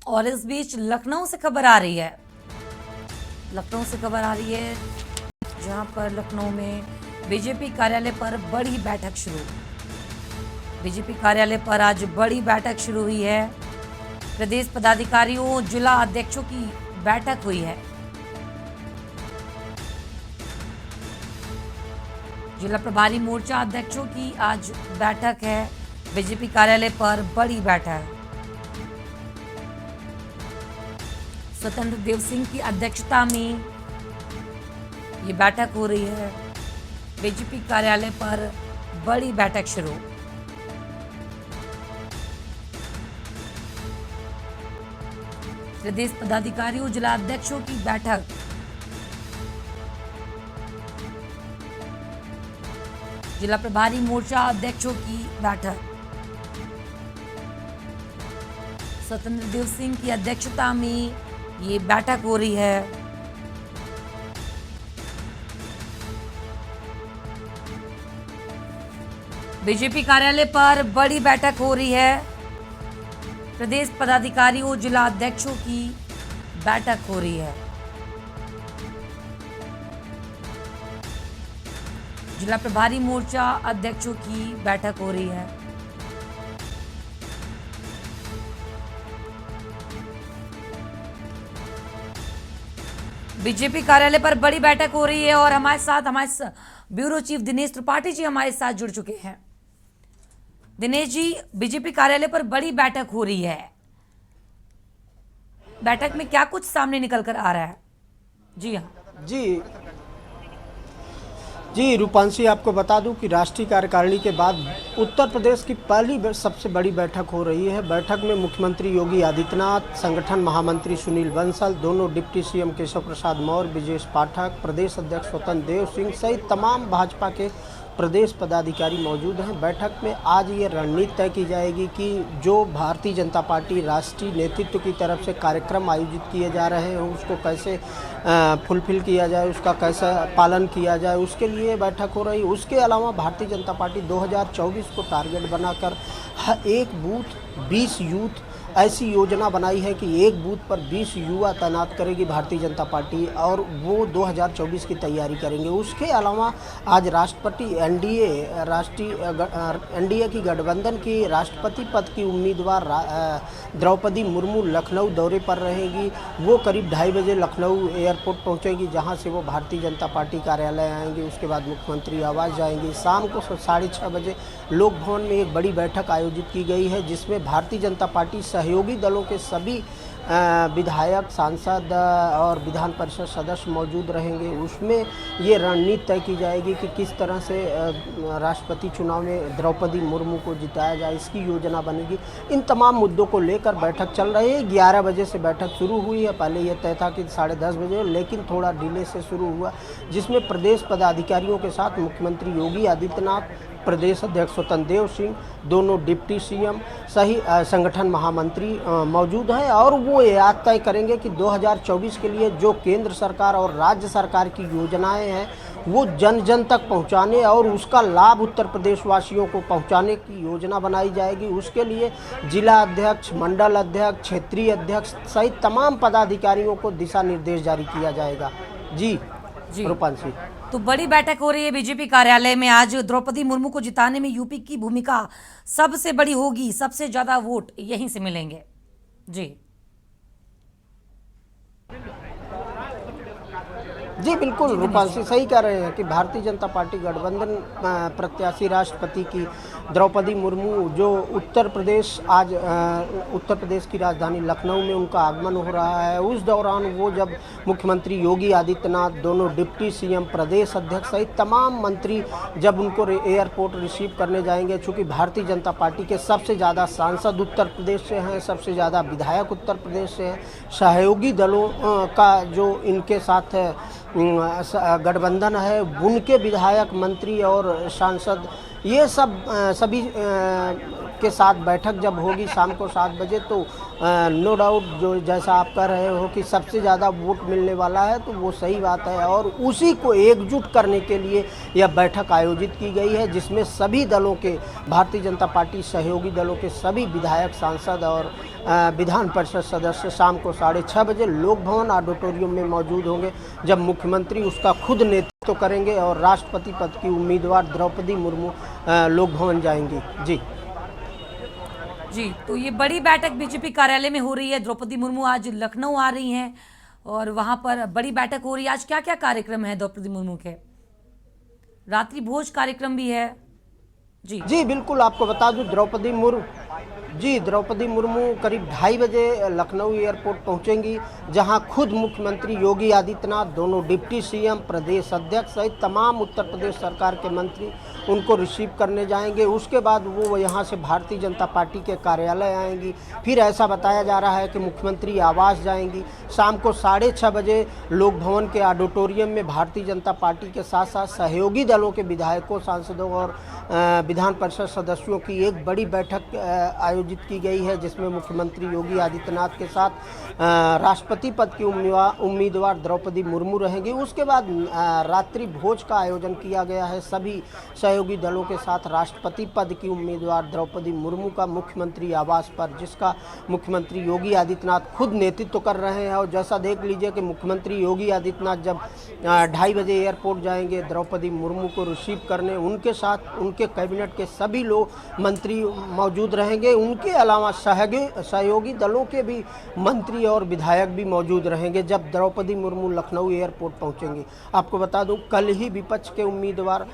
और इस बीच लखनऊ से खबर आ रही है, लखनऊ से खबर आ रही है जहां पर लखनऊ में बीजेपी कार्यालय पर बड़ी बैठक शुरू। बीजेपी कार्यालय पर आज बड़ी बैठक शुरू हुई है। प्रदेश पदाधिकारियों, जिला अध्यक्षों की बैठक हुई है। जिला प्रभारी मोर्चा अध्यक्षों की आज बैठक है। बीजेपी कार्यालय पर बड़ी बैठक। स्वतंत्र देव सिंह की अध्यक्षता में ये बैठक हो रही है। बीजेपी कार्यालय पर बड़ी बैठक शुरू। प्रदेश पदाधिकारियों, जिला अध्यक्षों की बैठक। जिला प्रभारी मोर्चा अध्यक्षों की बैठक। स्वतंत्र देव सिंह की अध्यक्षता में ये बैठक हो रही है। बीजेपी कार्यालय पर बड़ी बैठक हो रही है। प्रदेश पदाधिकारियों, जिला अध्यक्षों की बैठक हो रही है। जिला प्रभारी मोर्चा अध्यक्षों की बैठक हो रही है। बीजेपी कार्यालय पर बड़ी बैठक हो रही है और हमारे ब्यूरो चीफ दिनेश त्रिपाठी जी हमारे साथ जुड़ चुके हैं। दिनेश जी, बीजेपी कार्यालय पर बड़ी बैठक हो रही है, बैठक में क्या कुछ सामने निकल कर आ रहा है? जी हाँ जी रूपांशी, आपको बता दूं कि राष्ट्रीय कार्यकारिणी के बाद उत्तर प्रदेश की पहली सबसे बड़ी बैठक हो रही है। बैठक में मुख्यमंत्री योगी आदित्यनाथ, संगठन महामंत्री सुनील बंसल, दोनों डिप्टी सीएम केशव प्रसाद मौर्य, ब्रजेश पाठक, प्रदेश अध्यक्ष स्वतंत्र देव सिंह सहित तमाम भाजपा के प्रदेश पदाधिकारी मौजूद हैं। बैठक में आज ये रणनीति तय की जाएगी कि जो भारतीय जनता पार्टी राष्ट्रीय नेतृत्व की तरफ से कार्यक्रम आयोजित किए जा रहे हैं उसको कैसे फुलफिल किया जाए, उसका कैसा पालन किया जाए, उसके लिए बैठक हो रही है। उसके अलावा भारतीय जनता पार्टी 2024 को टारगेट बनाकर एक बूथ 20 यूथ ऐसी योजना बनाई है कि एक बूथ पर 20 युवा तैनात करेगी भारतीय जनता पार्टी और वो 2024 की तैयारी करेंगे। उसके अलावा आज राष्ट्रपति एनडीए की गठबंधन की राष्ट्रपति पद की उम्मीदवार द्रौपदी मुर्मू लखनऊ दौरे पर रहेगी। वो करीब 2:30 बजे लखनऊ एयरपोर्ट पहुंचेगी, जहां से वो भारतीय जनता पार्टी कार्यालय आएंगे। उसके बाद मुख्यमंत्री आवास जाएंगे। शाम को 6:30 बजे लोक भवन में एक बड़ी बैठक आयोजित की गई है, जिसमें भारतीय जनता पार्टी सहयोगी दलों के सभी विधायक, सांसद और विधान परिषद सदस्य मौजूद रहेंगे। उसमें ये रणनीति तय की जाएगी कि किस तरह से राष्ट्रपति चुनाव में द्रौपदी मुर्मू को जिताया जाए, इसकी योजना बनेगी। इन तमाम मुद्दों को लेकर बैठक चल रही है। 11 बजे से बैठक शुरू हुई है। पहले यह तय था कि 10:30 बजे, लेकिन थोड़ा डिले से शुरू हुआ, जिसमें प्रदेश पदाधिकारियों के साथ मुख्यमंत्री योगी आदित्यनाथ, प्रदेश अध्यक्ष स्वतंत्र देव सिंह, दोनों डिप्टी सीएम सही संगठन महामंत्री मौजूद हैं और वो यह तय करेंगे कि 2024 के लिए जो केंद्र सरकार और राज्य सरकार की योजनाएं हैं वो जन जन तक पहुंचाने और उसका लाभ उत्तर प्रदेश वासियों को पहुंचाने की योजना बनाई जाएगी। उसके लिए जिला अध्यक्ष, मंडल अध्यक्ष, क्षेत्रीय अध्यक्ष सहित तमाम पदाधिकारियों को दिशा निर्देश जारी किया जाएगा। जी रूपांशी, तो बड़ी बैठक हो रही है बीजेपी कार्यालय में। आज द्रौपदी मुर्मू को जिताने में यूपी की भूमिका सबसे बड़ी होगी, सबसे ज्यादा वोट यहीं से मिलेंगे। जी बिल्कुल रूपांशी, सही कह रहे हैं कि भारतीय जनता पार्टी गठबंधन प्रत्याशी राष्ट्रपति की द्रौपदी मुर्मू जो उत्तर प्रदेश की राजधानी लखनऊ में उनका आगमन हो रहा है, उस दौरान वो जब मुख्यमंत्री योगी आदित्यनाथ, दोनों डिप्टी सीएम, प्रदेश अध्यक्ष सहित तमाम मंत्री जब उनको एयरपोर्ट रिसीव करने जाएंगे, चूँकि भारतीय जनता पार्टी के सबसे ज़्यादा सांसद उत्तर प्रदेश से हैं, सबसे ज़्यादा विधायक उत्तर प्रदेश से हैं, सहयोगी दलों का जो इनके साथ गठबंधन है, उनके विधायक, मंत्री और सांसद ये सब सभी के साथ बैठक जब होगी शाम को 7 बजे तो नो डाउट जो जैसा आप कह रहे हो कि सबसे ज़्यादा वोट मिलने वाला है, तो वो सही बात है और उसी को एकजुट करने के लिए यह बैठक आयोजित की गई है, जिसमें सभी दलों के, भारतीय जनता पार्टी सहयोगी दलों के सभी विधायक, सांसद और विधान परिषद सदस्य शाम को 6:30 बजे लोक भवन ऑडिटोरियम में मौजूद होंगे, जब मुख्यमंत्री उसका खुद नेतृत्व करेंगे और राष्ट्रपति पद की उम्मीदवार द्रौपदी मुर्मू लोक भवन जाएंगी। जी, तो ये बड़ी बैठक बीजेपी कार्यालय में हो रही है। द्रौपदी मुर्मू आज लखनऊ आ रही हैं और वहां पर बड़ी बैठक हो रही है। आज क्या क्या कार्यक्रम है द्रौपदी मुर्मू के? रात्रि भोज कार्यक्रम भी है। जी बिल्कुल, आपको बता दूं द्रौपदी मुर्मू करीब 2:30 बजे लखनऊ एयरपोर्ट पहुंचेंगी, जहां खुद मुख्यमंत्री योगी आदित्यनाथ, दोनों डिप्टी सीएम, प्रदेश अध्यक्ष सहित तमाम उत्तर प्रदेश सरकार के मंत्री उनको रिसीव करने जाएंगे। उसके बाद वो यहां से भारतीय जनता पार्टी के कार्यालय आएंगी। फिर ऐसा बताया जा रहा है कि मुख्यमंत्री आवास जाएंगी। शाम को 6:30 बजे लोक भवन के ऑडिटोरियम में भारतीय जनता पार्टी के साथ साथ सहयोगी दलों के विधायकों, सांसदों और विधान परिषद सदस्यों की एक बड़ी बैठक आयोजित की गई है, जिसमें मुख्यमंत्री योगी आदित्यनाथ के साथ राष्ट्रपति पद की उम्मीदवार द्रौपदी मुर्मू रहेंगी। उसके बाद रात्रि भोज का आयोजन किया गया है सभी सहयोगी दलों के साथ राष्ट्रपति पद की उम्मीदवार द्रौपदी मुर्मू का मुख्यमंत्री आवास पर, जिसका मुख्यमंत्री योगी आदित्यनाथ खुद नेतृत्व कर रहे हैं। और जैसा देख लीजिए कि मुख्यमंत्री योगी आदित्यनाथ जब 2:30 बजे एयरपोर्ट जाएंगे द्रौपदी मुर्मू को रिसीव करने, उनके साथ उनके कैबिनेट के सभी लोग मंत्री मौजूद रहेंगे। उनके अलावा सहयोगी दलों के भी मंत्री और विधायक भी मौजूद रहेंगे जब द्रौपदी मुर्मू लखनऊ एयरपोर्ट पहुंचेंगे। आपको बता दूं, कल ही विपक्ष के उम्मीदवार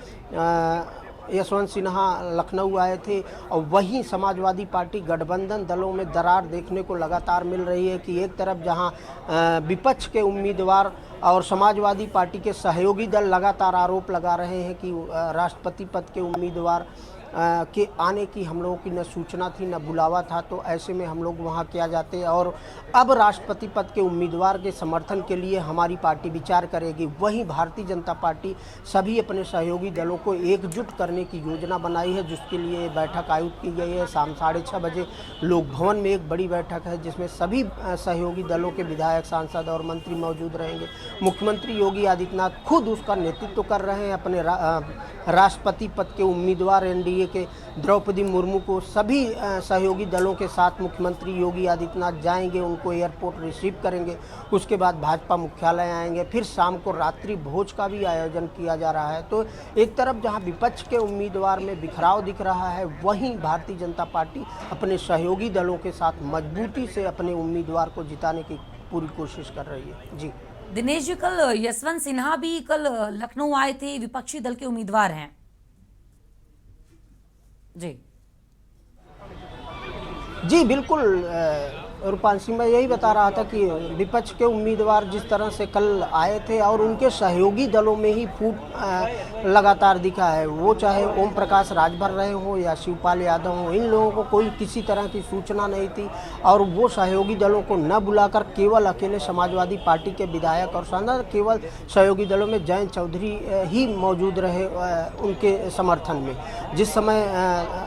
यशवंत सिन्हा लखनऊ आए थे और वहीं समाजवादी पार्टी गठबंधन दलों में दरार देखने को लगातार मिल रही है कि एक तरफ जहां विपक्ष के उम्मीदवार और समाजवादी पार्टी के सहयोगी दल लगातार आरोप लगा रहे हैं कि राष्ट्रपति पद के उम्मीदवार के आने की हम लोगों की न सूचना थी न बुलावा था, तो ऐसे में हम लोग वहाँ क्या जाते। और अब राष्ट्रपति पद के उम्मीदवार के समर्थन के लिए हमारी पार्टी विचार करेगी। वहीं भारतीय जनता पार्टी सभी अपने सहयोगी दलों को एकजुट करने की योजना बनाई है, जिसके लिए बैठक आयोजित की गई है। शाम 6:30 बजे लोक भवन में एक बड़ी बैठक है, जिसमें सभी सहयोगी दलों के विधायक, सांसद और मंत्री मौजूद रहेंगे। मुख्यमंत्री योगी आदित्यनाथ खुद उसका नेतृत्व कर रहे हैं। अपने राष्ट्रपति पद के उम्मीदवार एनडीए के द्रौपदी मुर्मू को सभी सहयोगी दलों के साथ मुख्यमंत्री योगी आदित्यनाथ जाएंगे, उनको एयरपोर्ट रिसीव करेंगे। उसके बाद भाजपा मुख्यालय आएंगे। फिर शाम को रात्रि भोज का भी आयोजन किया जा रहा है। तो एक तरफ जहां विपक्ष के उम्मीदवार में बिखराव दिख रहा है, वहीं भारतीय जनता पार्टी अपने सहयोगी दलों के साथ मजबूती से अपने उम्मीदवार को जिताने की पूरी कोशिश कर रही है। जी दिनेश जी, कल यशवंत सिन्हा भी कल लखनऊ आए थे, विपक्षी दल के उम्मीदवार हैं। जी बिल्कुल, रूपांशी, मैं यही बता रहा था कि विपक्ष के उम्मीदवार जिस तरह से कल आए थे और उनके सहयोगी दलों में ही फूट लगातार दिखा है। वो चाहे ओम प्रकाश राजभर रहे हों या शिवपाल यादव हों, इन लोगों को कोई किसी तरह की सूचना नहीं थी और वो सहयोगी दलों को न बुलाकर केवल अकेले समाजवादी पार्टी के विधायक और सांसद, केवल सहयोगी दलों में जयंत चौधरी ही मौजूद रहे उनके समर्थन में। जिस समय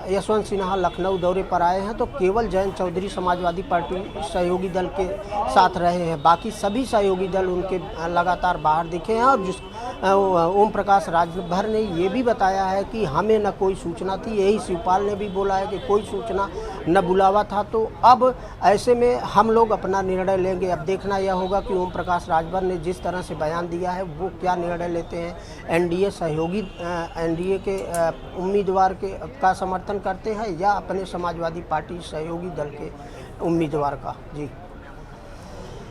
यशवंत सिन्हा लखनऊ दौरे पर आए हैं तो केवल जयंत चौधरी समाजवादी पार्टी सहयोगी दल के साथ रहे हैं, बाकी सभी सहयोगी दल उनके लगातार बाहर दिखे हैं। और जिस ओम प्रकाश राजभर ने ये भी बताया है कि हमें न कोई सूचना थी, यही शिवपाल ने भी बोला है कि कोई सूचना न बुलावा था। तो अब ऐसे में हम लोग अपना निर्णय लेंगे। अब देखना यह होगा कि ओम प्रकाश राजभर ने जिस तरह से बयान दिया है वो क्या निर्णय लेते हैं। एनडीए के उम्मीदवार का समर्थन करते हैं या अपने समाजवादी पार्टी सहयोगी दल के उम्मीदवार का। जी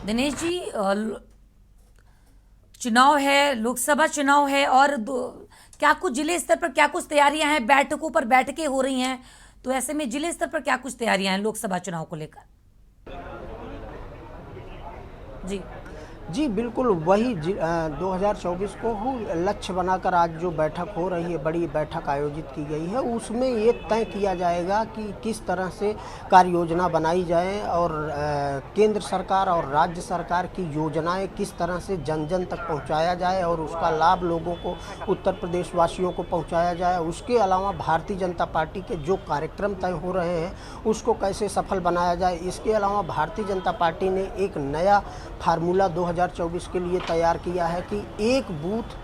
दिनेश जी, चुनाव है, लोकसभा चुनाव है और क्या कुछ जिले स्तर पर क्या कुछ तैयारियां हैं? बैठकों पर बैठकें हो रही हैं, तो ऐसे में जिले स्तर पर क्या कुछ तैयारियां हैं लोकसभा चुनाव को लेकर? जी बिल्कुल, वही 2024 को लक्ष्य बनाकर आज जो बैठक हो रही है, बड़ी बैठक आयोजित की गई है, उसमें ये तय किया जाएगा कि किस तरह से कार्य योजना बनाई जाए और केंद्र सरकार और राज्य सरकार की योजनाएं किस तरह से जन जन तक पहुंचाया जाए और उसका लाभ लोगों को, उत्तर प्रदेश वासियों को पहुंचाया जाए। उसके अलावा भारतीय जनता पार्टी के जो कार्यक्रम तय हो रहे हैं उसको कैसे सफल बनाया जाए। इसके अलावा भारतीय जनता पार्टी ने एक नया फार्मूला 2024 के लिए तैयार किया है कि एक बूथ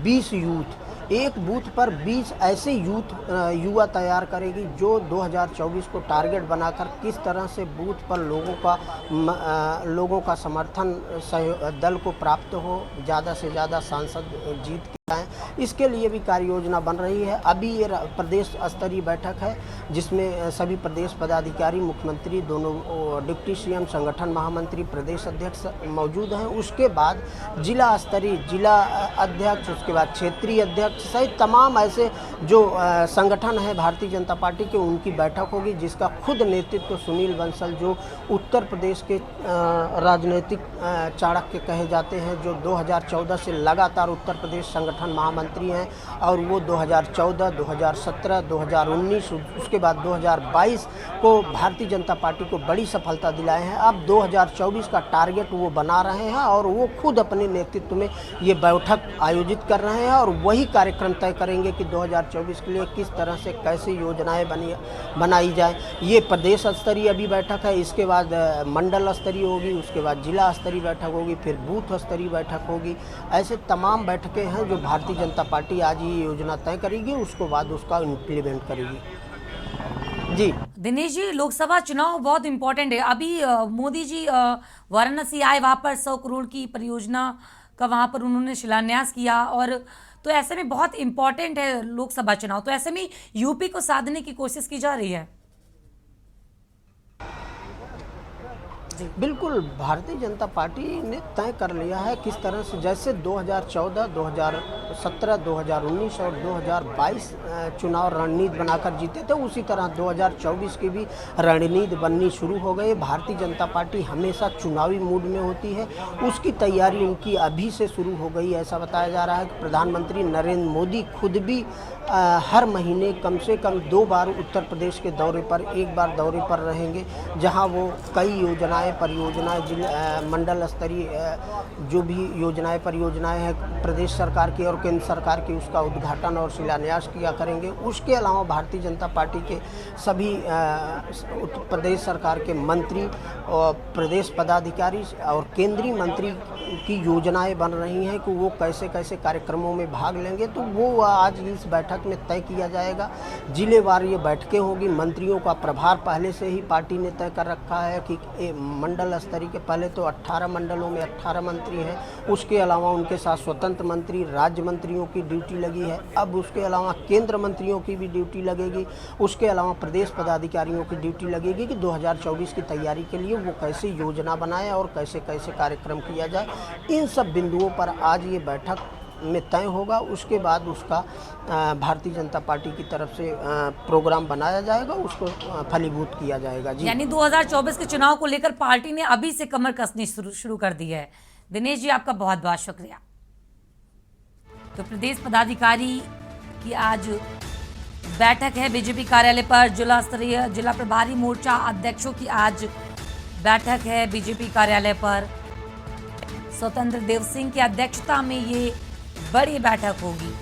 20 यूथ, एक बूथ पर 20 ऐसे युवा तैयार करेगी जो 2024 को टारगेट बनाकर किस तरह से बूथ पर लोगों का समर्थन दल को प्राप्त हो, ज़्यादा से ज़्यादा सांसद जीत के आएँ, इसके लिए भी कार्य योजना बन रही है। अभी ये प्रदेश स्तरीय बैठक है जिसमें सभी प्रदेश पदाधिकारी, मुख्यमंत्री, दोनों डिप्टी सीएम, संगठन महामंत्री, प्रदेश अध्यक्ष मौजूद हैं। उसके बाद जिला स्तरीय जिला अध्यक्ष, उसके बाद क्षेत्रीय अध्यक्ष सहित तमाम ऐसे जो संगठन है भारतीय जनता पार्टी के, उनकी बैठक होगी जिसका खुद नेतृत्व सुनील बंसल, जो उत्तर प्रदेश के राजनीतिक चाणक्य कहे जाते हैं, जो 2014 से लगातार उत्तर प्रदेश संगठन महामंत्री हैं और वो 2014, 2017, 2019, उसके बाद 2022 को भारतीय जनता पार्टी को बड़ी सफलता दिलाए हैं। अब 2024 का टारगेट वो बना रहे हैं और वो खुद अपने नेतृत्व में ये बैठक आयोजित कर रहे हैं और वही कार्यक्रम तय करेंगे कि 2024 के लिए किस तरह से कैसे योजनाएं बनाई जाए। ये प्रदेश स्तरीय अभी बैठक है, इसके बाद मंडल स्तरीय होगी, उसके बाद जिला स्तरीय बैठक होगी, फिर बूथ स्तरीय बैठक होगी। ऐसे तमाम बैठकें हैं जो भारतीय जनता पार्टी आज ये योजना तय करेगी, उसको बाद उसका इम्प्लीमेंट करेगी। जी दिनेश जी, लोकसभा चुनाव बहुत इंपॉर्टेंट है। अभी मोदी जी वाराणसी आए, वहाँ पर 100 करोड़ की परियोजना का वहाँ पर उन्होंने शिलान्यास किया, और तो ऐसे में बहुत इंपॉर्टेंट है लोकसभा चुनाव, तो ऐसे में यूपी को साधने की कोशिश की जा रही है। बिल्कुल, भारतीय जनता पार्टी ने तय कर लिया है किस तरह से, जैसे 2014, 2017, 2019 और 2022 चुनाव रणनीति बनाकर जीते थे, उसी तरह 2024 की भी रणनीति बननी शुरू हो गई। भारतीय जनता पार्टी हमेशा चुनावी मूड में होती है, उसकी तैयारी उनकी अभी से शुरू हो गई। ऐसा बताया जा रहा है कि प्रधानमंत्री नरेंद्र मोदी खुद भी हर महीने कम से कम 2 बार उत्तर प्रदेश के दौरे पर, एक बार दौरे पर रहेंगे, जहां वो कई योजनाएं, परियोजनाएं, मंडल स्तरीय जो भी योजनाएं, परियोजनाएं हैं प्रदेश सरकार की और केंद्र सरकार की, उसका उद्घाटन और शिलान्यास किया करेंगे। उसके अलावा भारतीय जनता पार्टी के सभी प्रदेश सरकार के मंत्री और प्रदेश पदाधिकारी और केंद्रीय मंत्री की योजनाएं बन रही हैं कि वो कैसे कैसे कार्यक्रमों में भाग लेंगे, तो वो आज इस बैठक में तय किया जाएगा। जिलेवार ये बैठकें होगी। मंत्रियों का प्रभार पहले से ही पार्टी ने तय कर रखा है कि मंडल स्तरीय के पहले तो 18 मंडलों में 18 मंत्री हैं, उसके अलावा उनके साथ स्वतंत्र मंत्री, राज्य मंत्रियों की ड्यूटी लगी है। अब उसके अलावा केंद्र मंत्रियों की भी ड्यूटी लगेगी, उसके अलावा प्रदेश पदाधिकारियों की ड्यूटी लगेगी कि 2024 की तैयारी के लिए वो कैसे योजना बनाए और कैसे कैसे कार्यक्रम किया जाए। इन सब बिंदुओं पर आज ये बैठक में तय होगा। उसके बाद उसका भारतीय जनता पार्टी की तरफ से प्रोग्राम बनाया जाएगा, उसको फलीभूत किया जाएगा। जी, यानी 2024 के चुनाव को लेकर पार्टी ने अभी से कमर कसनी शुरू कर दी है। दिनेश जी, आपका बहुत बहुत शुक्रिया। तो प्रदेश पदाधिकारी की आज बैठक है बीजेपी कार्यालय पर, जिला स्तरीय जिला प्रभारी मोर्चा अध्यक्षों की आज बैठक है बीजेपी कार्यालय पर। स्वतंत्र देव सिंह की अध्यक्षता में ये बड़ी बैठक होगी।